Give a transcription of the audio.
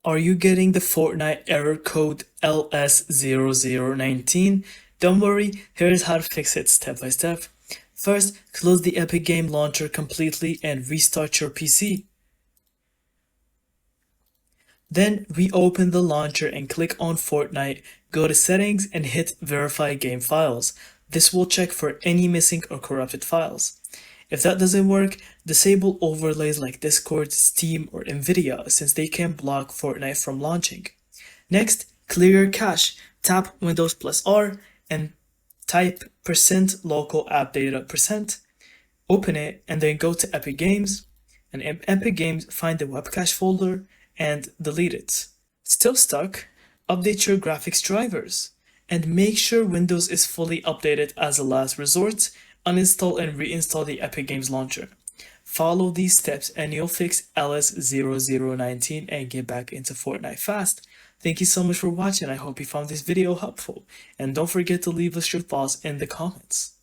Are you getting the Fortnite Error Code LS-0019? Don't worry, here's how to fix it step by step. First, close the Epic Game Launcher completely and restart your PC. Then reopen the launcher and click on Fortnite, go to Settings and hit Verify Game Files. This will check for any missing or corrupted files. If that doesn't work, disable overlays like Discord, Steam, or Nvidia since they can block Fortnite from launching. Next, clear your cache. Tap Windows plus R and type %local app data %. Open it and then go to Epic Games, and in Epic Games find the web cache folder and delete it. Still stuck? Update your graphics drivers and make sure Windows is fully updated as a last resort. Uninstall and reinstall the Epic Games launcher. Follow these steps and you'll fix LS-0019 and get back into Fortnite fast. Thank you so much for watching. I hope you found this video helpful. And don't forget to leave us your thoughts in the comments.